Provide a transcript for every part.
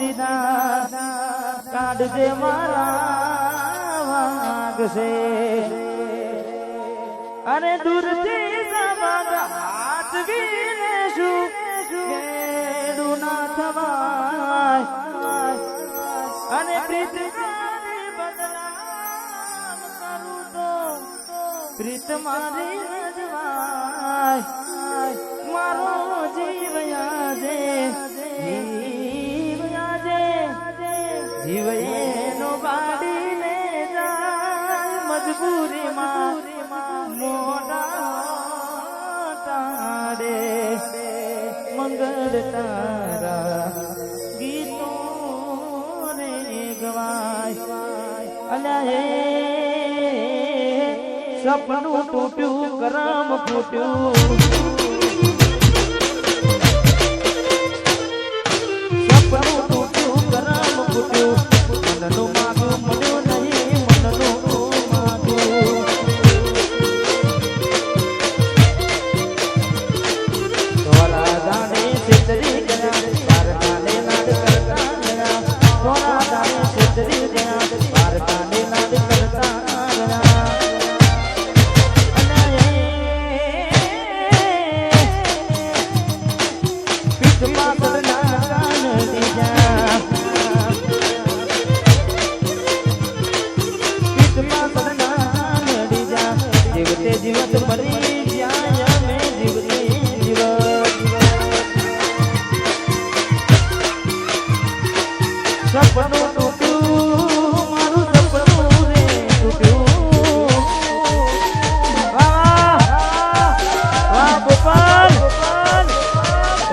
દીધા કાઢજે મારા વાગશે અરે દૂરથી હાથ વીને શું કેડું ના થવાય અને પ્રીત બદલામ કરું તો પ્રીત મારી રજવાય મારો જીવ યાદે જીવ એનો બાડીને જાય મજબૂરીમાં મોડા તારે મંગળ તારા ગીતો રે ગવાય અલ્યા સપનું તૂટ્યું કરમ ફૂટ્યું મનનું માગું મળ્યું નહીં મનનું માગું થોડા દાણે છેતરી ગયા બાર કાને નાદ કરતા ગયા થોડા દાણે છેતરી ગયા બાર કાને નાદ કરતા ગયા પીઠમાં સડના કાન દીજા જીવત મરી જાય અમે જીવતી જીવત સપનું તૂટ્યું મારું સપનું રે તૂટ્યું વાહ વાહ ગોપાલ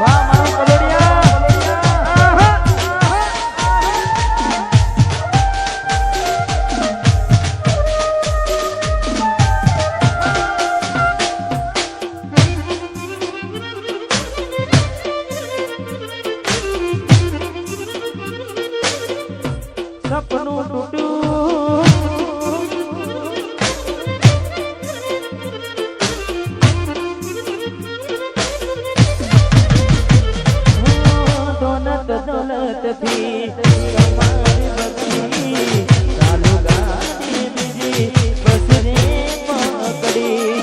વાહ મારું કલોડિયા સપનું તૂટ્યું દોલત દોલત થી તમારી બધી ચાલુ ગાડી બીજી બસ રે પકડી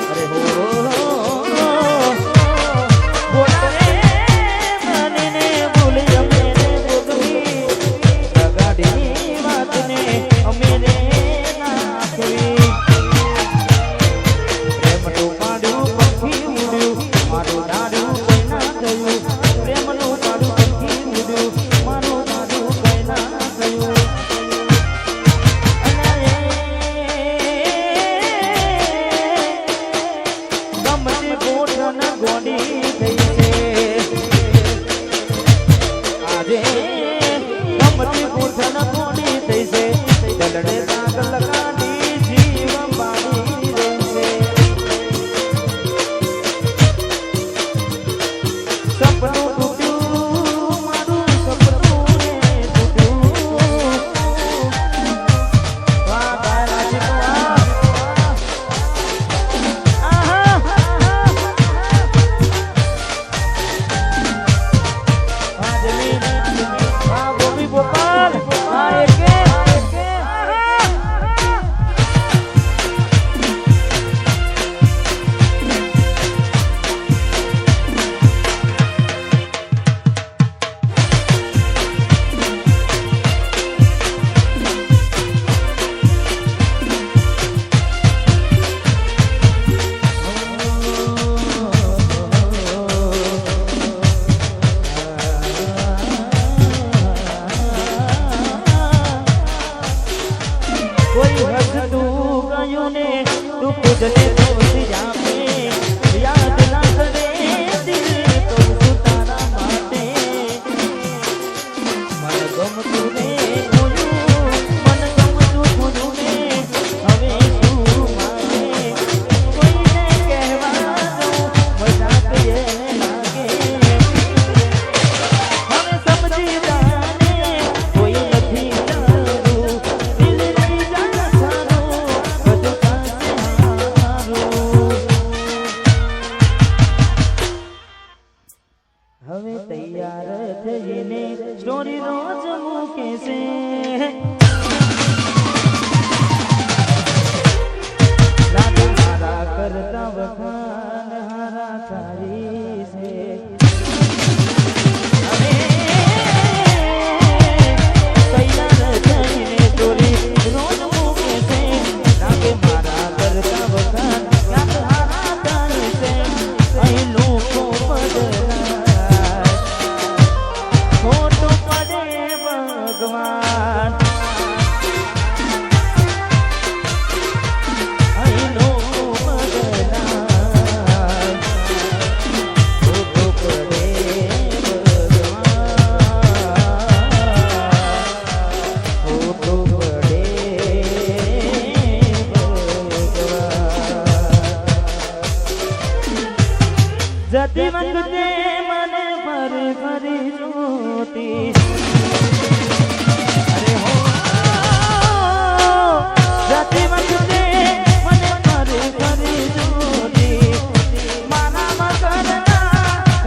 અરે હો બોલે મને ભૂલી અમે ભોગવી વાતને અમે રે નાખવી પ્રેમનું પાડું પંખી ઉડ્યું મારું દાડું કોઈ ના થયું પ્રેમનું પાડું પંખી ઉડ્યું મારું દાડું કોઈ ના થયું ગમતી ગોઠણ ગોડી થઈ છે આજે ગમતી ગોઠણ ગોડી થઈ છે દલડે દાગ લગાડી જીવ બાળી રહેશે સપનું તૂટ્યું મારું સપનું રે તૂટ્યું વાહ ગાયરાજી વાહ આહા વાહ જમીન વાહ ગોપી ગોપાલ વાહ એકે કોઈ હસતું ગયું ને તું ખુદને દોષી આપે યાદ ના કરે દિલ તો શું તારા માટે મન ગમતું ને ભૂલું મન ગમતું ભૂલું ને હવે શું મારે કોઈને કહેવા દઉં મજાક એને લાગે હવે સમજી જાને કોઈ નથી તારું દિલ રહી જા સારું બધું પાસે હારું જતી વખતે મને ફરી ફરી જોતી અરે હો જતી વખતે મને ફરી ફરી જોતી મારા મગનના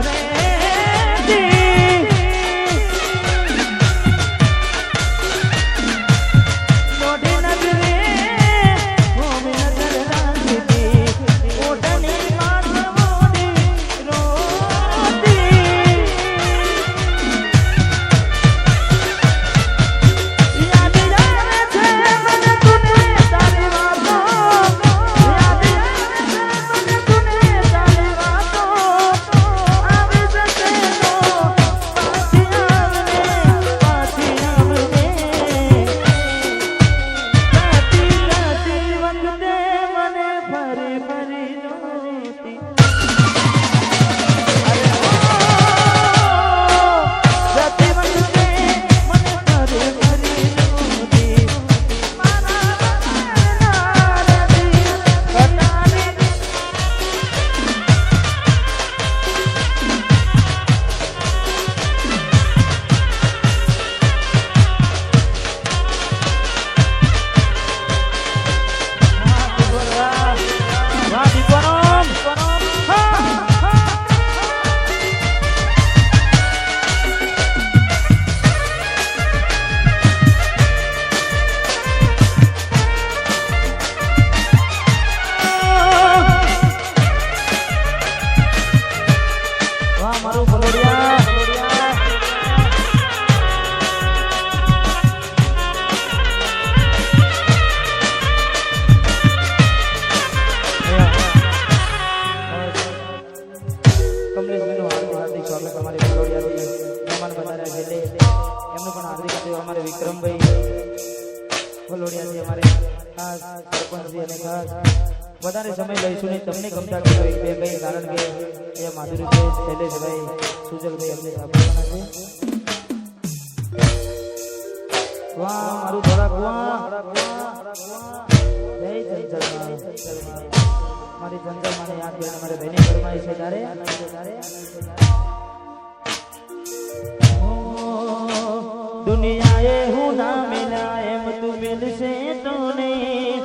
રેતી મોઢી નજરે હોમી નજર રાખતી ઓઢણી વધારે સમય લઈશું નહીં તમને ગમતા બે કઈ કારણ કે એ માધુરીભાઈ શૈલેષભાઈ સુજલભાઈ અમને આપવાના છે વાહ મારું થોડાક વાહ જય ચંચલ મારી ચંચલ મને યાદ કરીને મારે બહેની ફરમાઈ છે તારે દુનિયાએ હું ના મિલા એમ તું મિલશે તો નહીં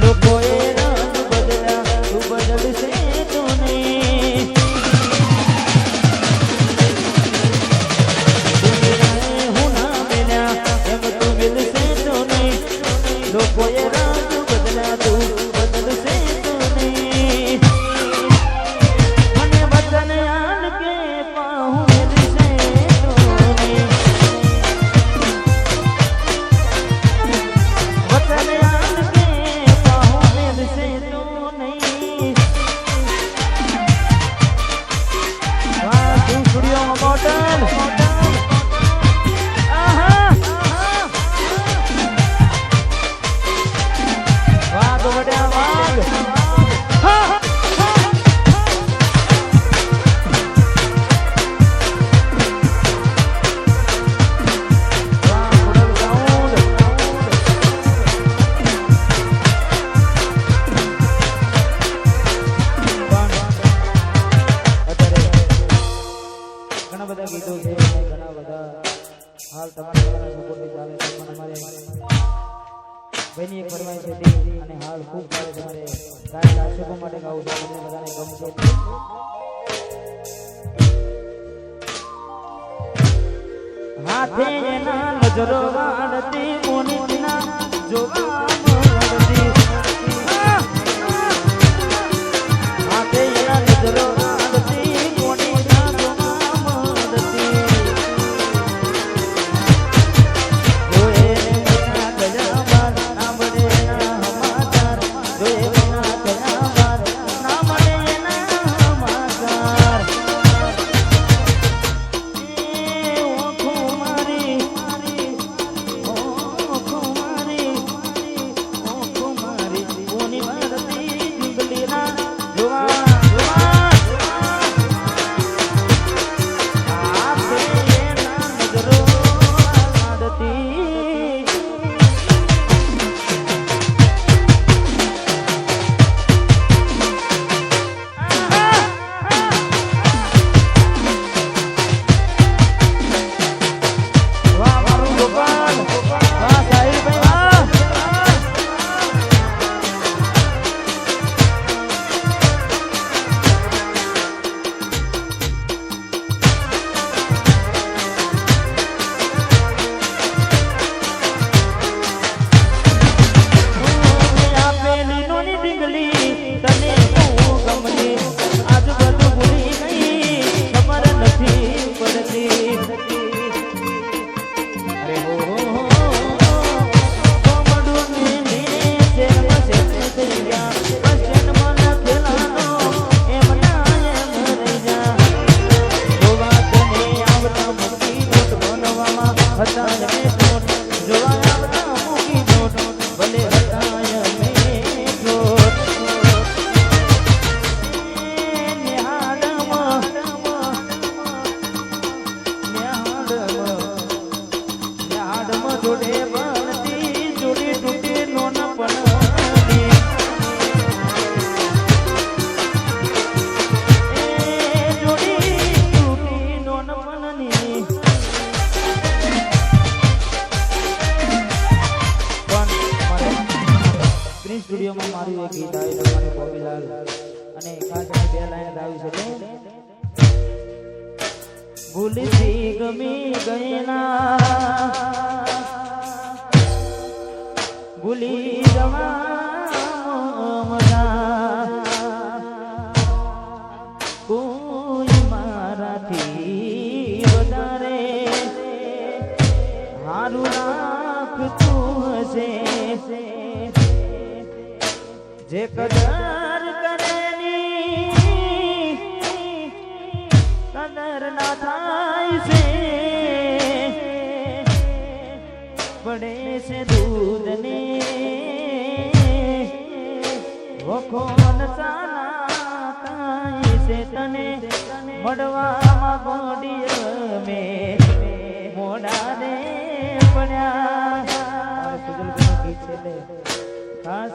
લોકોએ રંગ બદલ્યા તું બદલશે તો નહીં દુનિયાએ હું ના મિલ્યા એમ તું મિલશે તો નહીં લોકોએ રંગ બદલ્યા તું બદલશે તો નહીં મને વચન આલ કે પાહું મિલશે તો નહીં વચન આલ કે પાહું મિલશે તો નહીં વાહ તું સ્ટુડિયોમાં મોટલ વાહ તો વડ્યા વાગ ઘણા બધા ગીતો છે ઘણા બધા હાલ તમારા બધાના સપોર્ટથી ચાલે છે પણ અમારે ભાઈની એક ફરમાઈશ હતી અને હાલ ખૂબ ચાલે છે મારે ગાયક દર્શકો માટે ગાવું છે તમને બધાને ગમશે હાથે એના નજરો વાળતી મોનીના જોવા મળતી હાથે એના નજરો વાળતી મોનીના જોવા મળતી જોએ વિના ગયા બાદ ના મળે ના સમાચાર જોએ વિના ગયા બાદ ના મળે ના સમાચાર એ ઓખું મારી Oh સ્ટુડિયોમાં મારું એક ગીત આવ્યું તમારે બોબીલાલ અને ખાસ બે લાઈન ગાવી છે ભૂલથી ગમી ગયેલા ભૂલી જવા કોઈ મારાથી વધારે હારું રાખતું હશે જે કદર કરેની કદર ના થાય છે પડે છે દૂધને વખો નચાના થાય છે તને મળવામાં ગોડીય મેં મોડા દે પડ્યા સુજલભાઈનું ગીત છે ખાસ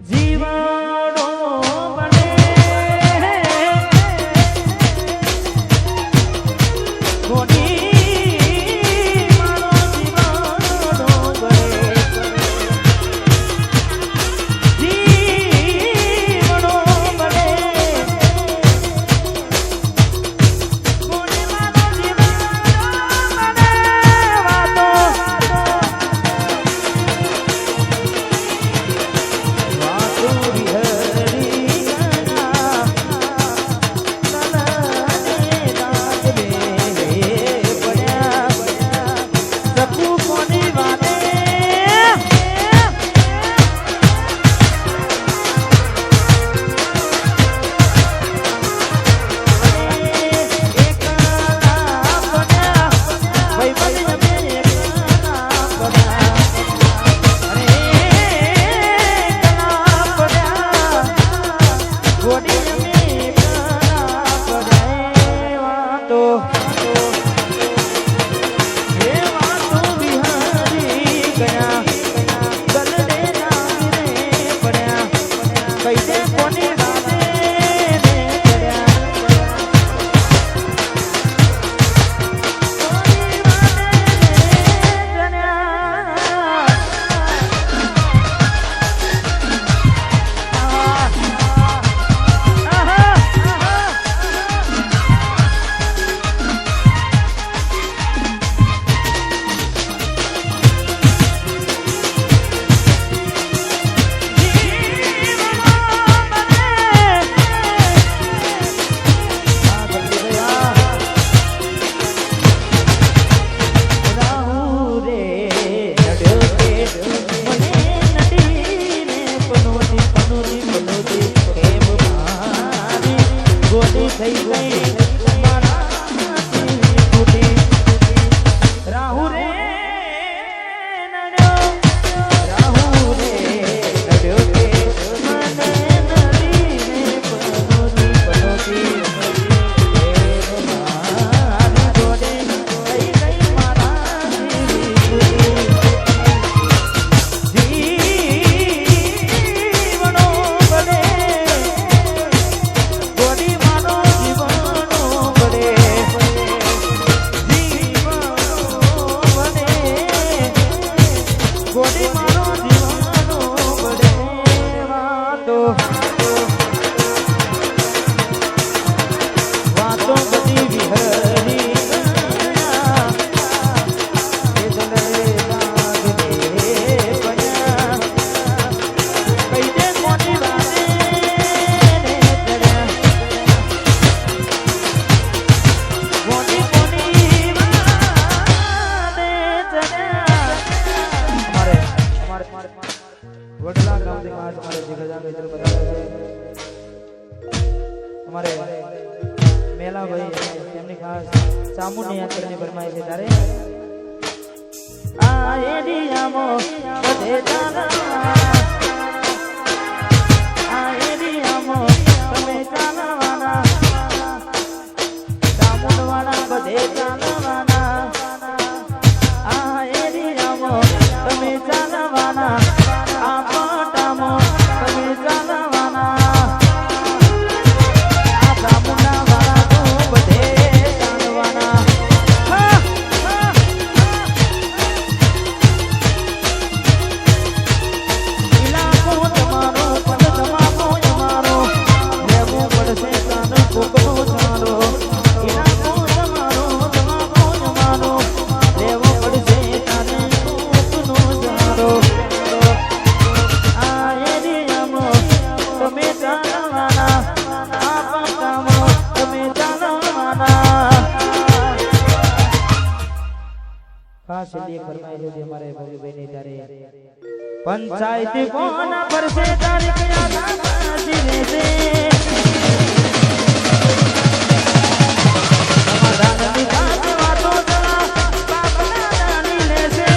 જીવાડો બને ગોડી મારો જીવાડો બને જીવાડો બને ગોડી મારો જીવાડો બને વાતો વડલા ગામની માં તમારે જીગરજા મિત્ર બતાવે છે અમારે મેલાભાઈ તેમની ખાસ ચામુંડની યાત્રાની ફરમાઈ છે ત્યારે આ એરિયામો બધે ચાલવા આ એરિયામો તમે ચાલવાના ચામુંડવાળા બધે ચાલવાના આ એરિયામો તમે ચાલવાના હા છેલ્લી એક ફરમાઈશ હતી અમારે ભોગીભાઈની ત્યારે પંચાયતી કોના પરસે તારીખ યાદ આજી રહેશે સમાધાનની સાથે વાતો જરા બાપના નાની લેશે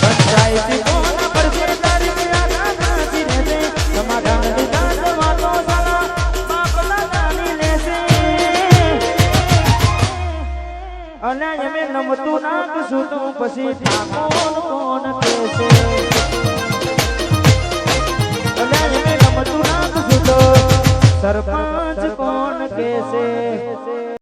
પંચાયતી કોના પરસે તારીખ યાદ આજી રહેશે સમાધાનની સાથે વાતો જરા બાપના નાની લેશે અને એમે નમતું નાખશું તો પછી ઠાકોર કોણ કહેશે અને એમે નમતું નાખશું તો સરપંચ કોણ કહેશે